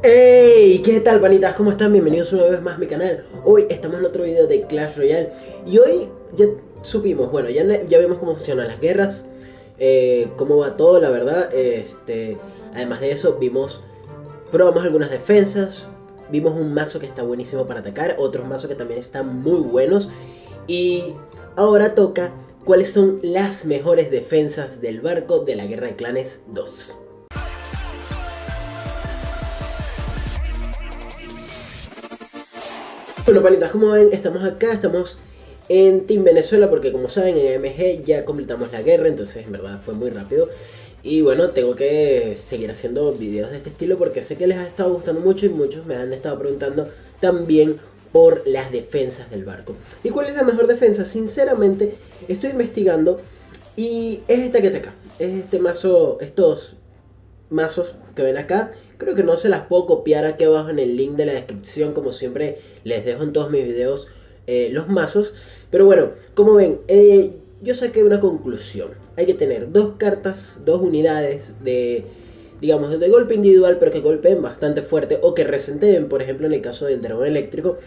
Hey, ¿qué tal, panitas? ¿Cómo están? Bienvenidos una vez más a mi canal. Hoy estamos en otro video de Clash Royale. Y hoy ya supimos, bueno, ya vimos cómo funcionan las guerras, cómo va todo, la verdad. Además de eso, probamos algunas defensas. Vimos un mazo que está buenísimo para atacar, otros mazos que también están muy buenos. Y ahora toca cuáles son las mejores defensas del barco de la Guerra de Clanes 2. Bueno, panitas, como ven, estamos acá, estamos en Team Venezuela porque, como saben, en AMG ya completamos la guerra, entonces en verdad fue muy rápido. Y bueno, tengo que seguir haciendo videos de este estilo porque sé que les ha estado gustando mucho y muchos me han estado preguntando también por las defensas del barco. ¿Y cuál es la mejor defensa? Sinceramente, estoy investigando y es esta que está acá. Es este mazo, estos mazos que ven acá. Creo que no se las puedo copiar aquí abajo en el link de la descripción, como siempre les dejo en todos mis videos los mazos. Pero bueno, como ven, yo saqué una conclusión. Hay que tener dos cartas, dos unidades de, digamos, de golpe individual, pero que golpeen bastante fuerte o que resenteen, por ejemplo en el caso del dragón eléctrico.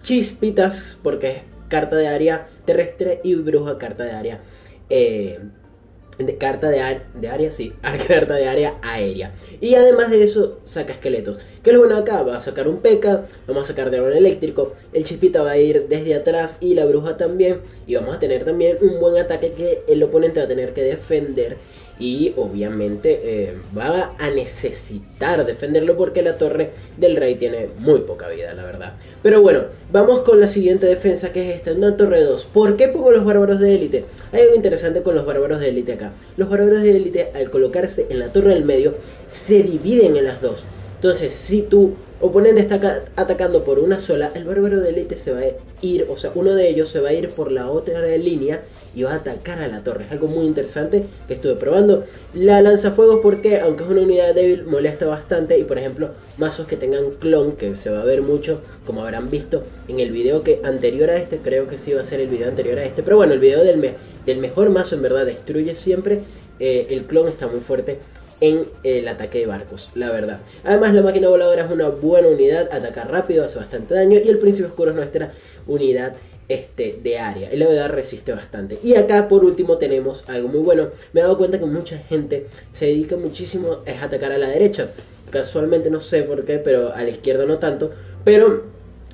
Chispitas, porque es carta de área terrestre, y bruja, carta de área carta de área aérea. Y además de eso saca esqueletos. ¿Qué es lo bueno acá? Va a sacar un P.E.K.K.A, vamos a sacar dragón eléctrico, el chispita va a ir desde atrás y la bruja también. Y vamos a tener también un buen ataque que el oponente va a tener que defender. Y obviamente va a necesitar defenderlo porque la torre del rey tiene muy poca vida, la verdad. Pero bueno, vamos con la siguiente defensa, que es esta, una torre 2. ¿Por qué pongo los bárbaros de élite? Hay algo interesante con los bárbaros de élite acá. Los bárbaros de élite, al colocarse en la torre del medio, se dividen en las dos. Entonces, si tu oponente está atacando por una sola, el bárbaro de élite se va a ir, o sea, uno de ellos se va a ir por la otra línea y va a atacar a la torre. Es algo muy interesante que estuve probando. La lanzafuegos, porque aunque es una unidad débil, molesta bastante. Y por ejemplo, mazos que tengan clon, que se va a ver mucho, como habrán visto en el video que anterior a este, creo que sí va a ser el video anterior a este, pero bueno, el video del mejor mazo, en verdad, destruye siempre. El clon está muy fuerte en el ataque de barcos, la verdad. Además, la máquina voladora es una buena unidad, ataca rápido, hace bastante daño. Y el príncipe oscuro es nuestra unidad de área, y la verdad resiste bastante. Y acá por último tenemos algo muy bueno. Me he dado cuenta que mucha gente se dedica muchísimo a atacar a la derecha. Casualmente no sé por qué, pero a la izquierda no tanto. Pero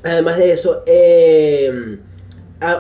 además de eso,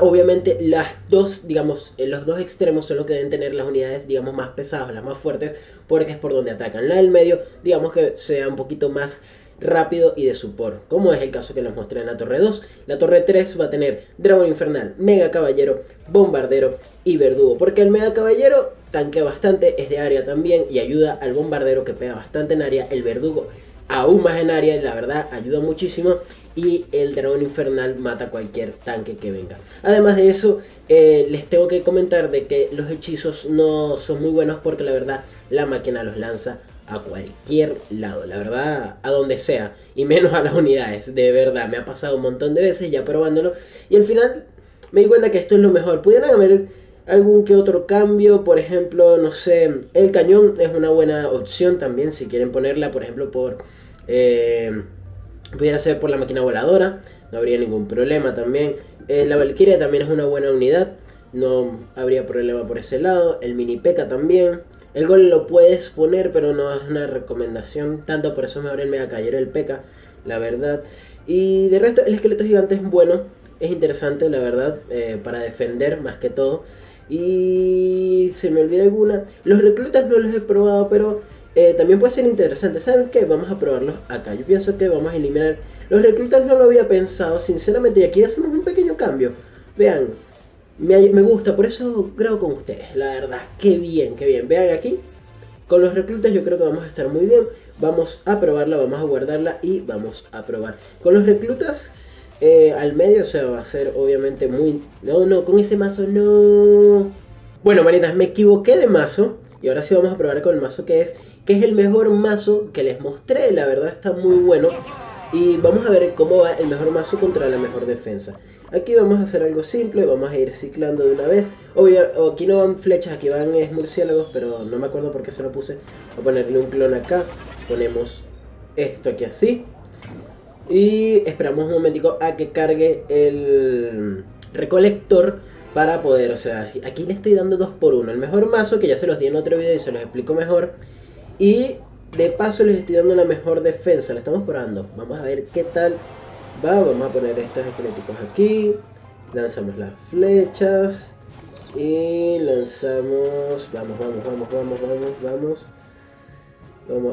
obviamente las dos, digamos, los dos extremos son los que deben tener las unidades, digamos, más pesadas, las más fuertes, porque es por donde atacan. La del medio, digamos, que sea un poquito más rápido y de support, como es el caso que les mostré en la torre 2. La torre 3 va a tener dragón infernal, mega caballero, bombardero y verdugo, porque el mega caballero tanquea bastante, es de área también y ayuda al bombardero, que pega bastante en área. El verdugo aún más en área, la verdad ayuda muchísimo. Y el dragón infernal mata cualquier tanque que venga. Además de eso, les tengo que comentar de que los hechizos no son muy buenos, porque la verdad la máquina los lanza a cualquier lado, la verdad, a donde sea, y menos a las unidades. De verdad, me ha pasado un montón de veces ya probándolo, y al final me di cuenta que esto es lo mejor. Pudieran haber algún que otro cambio, por ejemplo, no sé, el cañón es una buena opción también, si quieren ponerla, por ejemplo, pudiera ser por la máquina voladora, no habría ningún problema también. La Valkyria también es una buena unidad, no habría problema por ese lado. El mini P.E.K.K.A también. El gol lo puedes poner, pero no es una recomendación tanto, por eso me abre el mega caballero el P.E.K.K.A, la verdad. Y de resto, el esqueleto gigante es bueno, es interesante, la verdad, para defender más que todo. Y se me olvida alguna. Los reclutas no los he probado, pero también puede ser interesante. ¿Saben qué? Vamos a probarlos acá. Yo pienso que vamos a eliminar los reclutas, no lo había pensado sinceramente, y aquí hacemos un pequeño cambio. Vean, me gusta, por eso grabo con ustedes, la verdad. Qué bien, qué bien. Vean aquí, con los reclutas yo creo que vamos a estar muy bien. Vamos a probarla, vamos a guardarla y vamos a probar. Con los reclutas al medio, o sea, va a ser obviamente muy... No, con ese mazo no. Bueno, manitas, me equivoqué de mazo. Y ahora sí vamos a probar con el mazo que es el mejor mazo que les mostré. La verdad está muy bueno. Y vamos a ver cómo va el mejor mazo contra la mejor defensa. Aquí vamos a hacer algo simple, vamos a ir ciclando de una vez. Obvio, aquí no van flechas, aquí van murciélagos, pero no me acuerdo por qué se lo puse. Voy a ponerle un clon acá, ponemos esto aquí así. Y esperamos un momentico a que cargue el recolector para poder, o sea, aquí le estoy dando 2 por 1. El mejor mazo, que ya se los di en otro video y se los explico mejor. Y de paso les estoy dando la mejor defensa, la estamos probando. Vamos a ver qué tal va. Vamos a poner estos esqueléticos aquí. Lanzamos las flechas. Y lanzamos, vamos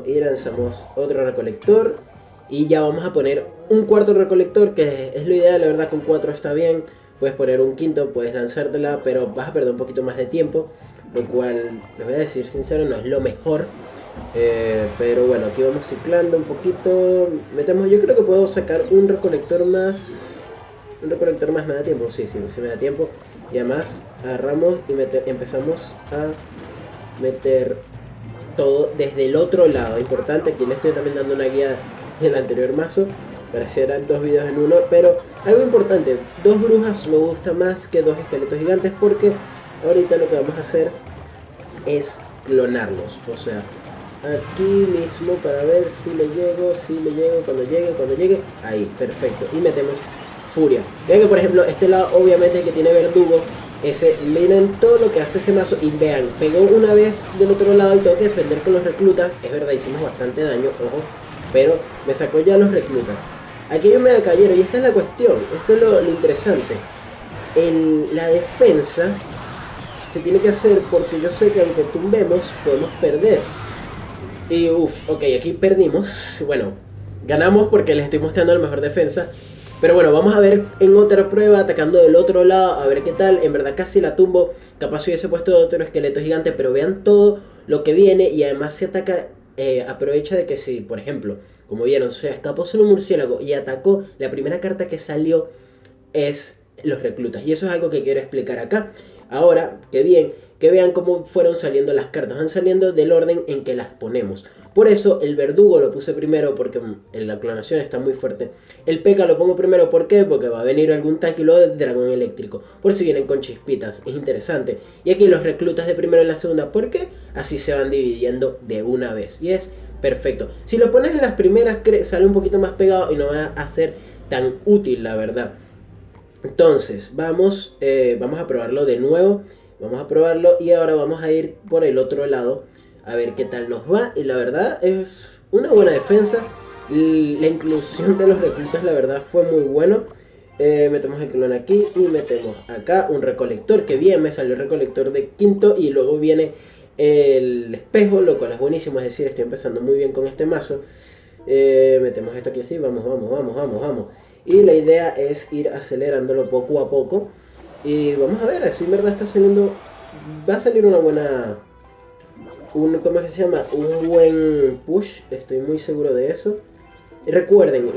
y lanzamos otro recolector. Y ya vamos a poner un cuarto recolector, que es lo ideal, la verdad con 4 está bien. Puedes poner un quinto, puedes lanzártela, pero vas a perder un poquito más de tiempo. Lo cual, les voy a decir sincero, no es lo mejor. Pero bueno, aquí vamos ciclando un poquito. Metemos, yo creo que puedo sacar un recolector más. Un recolector más me da tiempo, sí me da tiempo. Y además agarramos y empezamos a meter todo desde el otro lado. Importante, aquí le estoy también dando una guía del anterior mazo. Parecieran 2 videos en uno, pero algo importante, 2 brujas me gusta más que 2 esqueletos gigantes, porque ahorita lo que vamos a hacer es clonarlos. O sea, aquí mismo para ver si le llego, cuando llegue, ahí, perfecto. Y metemos furia. Vean que por ejemplo este lado obviamente que tiene verdugo, miren todo lo que hace ese mazo y vean, pegó una vez del otro lado y tengo que defender con los reclutas. Es verdad, hicimos bastante daño, ojo, pero me sacó ya los reclutas. Aquí hay un mega caballero y esta es la cuestión, esto es lo interesante. La defensa se tiene que hacer porque yo sé que aunque tumbemos podemos perder. Y uff, ok, aquí perdimos. Bueno, ganamos porque les estoy mostrando la mejor defensa. Pero bueno, vamos a ver en otra prueba atacando del otro lado, a ver qué tal. En verdad casi la tumbo, capaz hubiese puesto otro esqueleto gigante, pero vean todo lo que viene. Y además se ataca, aprovecha de que si, por ejemplo, como vieron, se escapó solo un murciélago y atacó, la primera carta que salió es los reclutas. Y eso es algo que quiero explicar acá. Ahora, que bien, que vean cómo fueron saliendo las cartas. Van saliendo del orden en que las ponemos. Por eso el verdugo lo puse primero porque en la clonación está muy fuerte. El P.E.K.K.A lo pongo primero, ¿por qué? Porque va a venir algún tanque y luego de dragón eléctrico. Por si vienen con chispitas, es interesante. Y aquí los reclutas de primero en la segunda, ¿por qué? Así se van dividiendo de una vez. Y es perfecto. Si lo pones en las primeras sale un poquito más pegado y no va a ser tan útil, la verdad. Entonces vamos a probarlo de nuevo. Vamos a probarlo y ahora vamos a ir por el otro lado a ver qué tal nos va. Y la verdad es una buena defensa. La inclusión de los reclutas la verdad fue muy bueno. Metemos el clon aquí y metemos acá un recolector. Que bien, me salió el recolector de quinto y luego viene el espejo, lo cual es buenísimo. Es decir, estoy empezando muy bien con este mazo. Metemos esto aquí así, vamos. Y la idea es ir acelerándolo poco a poco. Y vamos a ver, así en verdad está saliendo. Va a salir una buena... ¿cómo es que se llama? Un buen push, estoy muy seguro de eso. Y recuerden,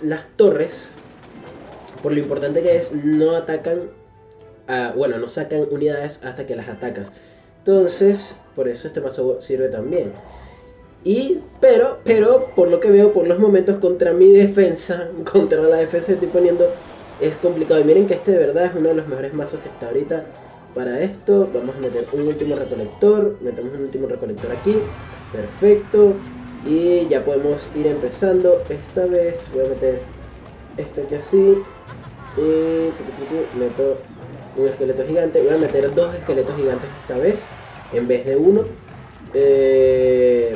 las torres, por lo importante que es, no atacan, bueno, no sacan unidades hasta que las atacas. Entonces, por eso este mazo sirve también. Pero, por lo que veo, por los momentos contra mi defensa, contra la defensa que estoy poniendo, es complicado. Y miren que este de verdad es uno de los mejores mazos que está ahorita. Para esto vamos a meter un último recolector. Metemos un último recolector aquí. Perfecto. Y ya podemos ir empezando. Esta vez voy a meter esto aquí así. Y meto un esqueleto gigante. Voy a meter 2 esqueletos gigantes esta vez en vez de uno.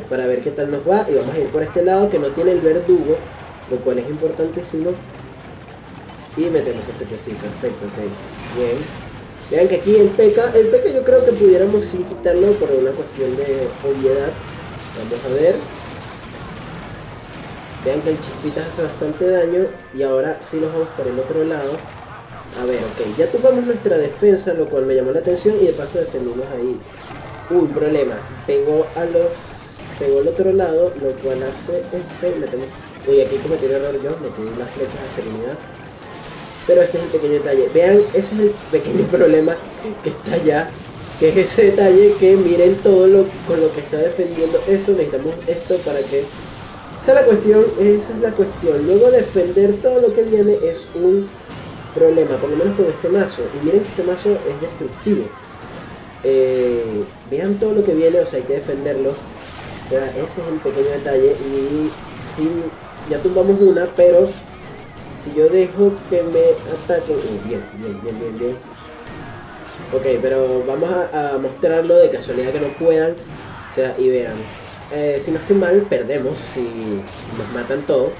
Para ver qué tal nos va. Y vamos a ir por este lado que no tiene el verdugo, lo cual es importantísimo. Y metemos esto aquí así. Perfecto, ok. Bien. Vean que aquí el P.E.K.K.A yo creo que pudiéramos sin quitarlo por una cuestión de obviedad. Vamos a ver. Vean que el chispitas hace bastante daño. Y ahora sí nos vamos por el otro lado. A ver, ok, ya topamos nuestra defensa, lo cual me llamó la atención. Y de paso defendimos ahí. Un problema, pegó al otro lado, lo cual hace metemos... Uy, aquí cometí un error yo, metí las flechas a serenidad. Pero este es el pequeño detalle. Vean, ese es el pequeño problema que está allá. Que es ese detalle que miren todo con lo que está defendiendo. Eso, necesitamos esto para que... Esa es la cuestión. Luego defender todo lo que viene es un problema, por lo menos con este mazo. Y miren que este mazo es destructivo. Vean todo lo que viene, o sea, hay que defenderlo. Pero ese es el pequeño detalle. Y así ya tumbamos una, pero si yo dejo que me ataquen... bien, bien, bien, bien, bien. Ok, pero vamos a mostrarlo de casualidad que no puedan. O sea, y vean. Si no estoy mal, perdemos si nos matan todos.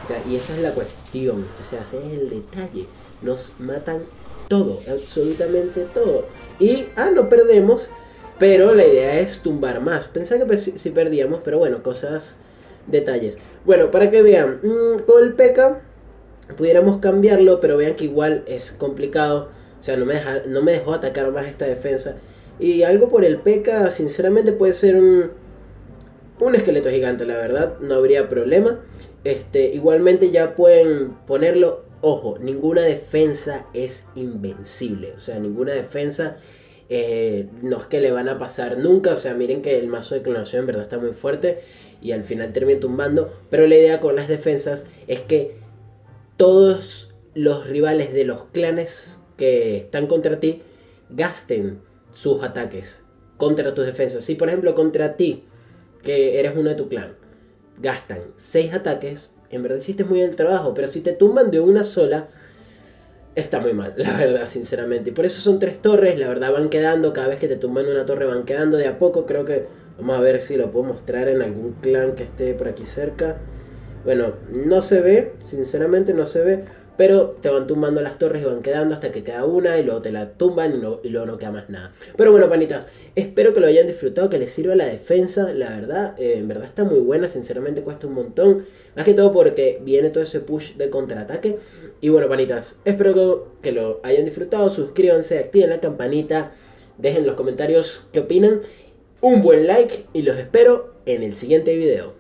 O sea, y esa es la cuestión. O sea, ese es el detalle. Nos matan todo, absolutamente todo. Y, no perdemos, pero la idea es tumbar más. Pensaba que si perdíamos, pero bueno, cosas, detalles. Bueno, para que vean, con el P.E.K.K.A pudiéramos cambiarlo, pero vean que igual es complicado. O sea, no me dejó atacar más esta defensa. Y algo por el P.E.K.K.A, sinceramente puede ser un esqueleto gigante, la verdad, no habría problema. Igualmente ya pueden ponerlo. Ojo, ninguna defensa es invencible. O sea, ninguna defensa no es que le van a pasar nunca. O sea, miren que el mazo de clonación en verdad está muy fuerte y al final termina tumbando. Pero la idea con las defensas es que todos los rivales de los clanes que están contra ti gasten sus ataques contra tus defensas. Si por ejemplo contra ti, que eres uno de tu clan, gastan 6 ataques, en verdad hiciste muy bien el trabajo, pero si te tumban de una sola, está muy mal, la verdad, sinceramente. Y por eso son 3 torres, la verdad van quedando, cada vez que te tumban una torre van quedando de a poco. Creo que, vamos a ver si lo puedo mostrar en algún clan que esté por aquí cerca. Bueno, no se ve, sinceramente no se ve, pero te van tumbando las torres y van quedando hasta que queda una y luego te la tumban y luego no queda más nada. Pero bueno, panitas, espero que lo hayan disfrutado, que les sirva la defensa, la verdad, en verdad está muy buena, sinceramente cuesta un montón, más que todo porque viene todo ese push de contraataque. Y bueno, panitas, espero que lo hayan disfrutado, suscríbanse, activen la campanita, dejen en los comentarios qué opinan, un buen like y los espero en el siguiente video.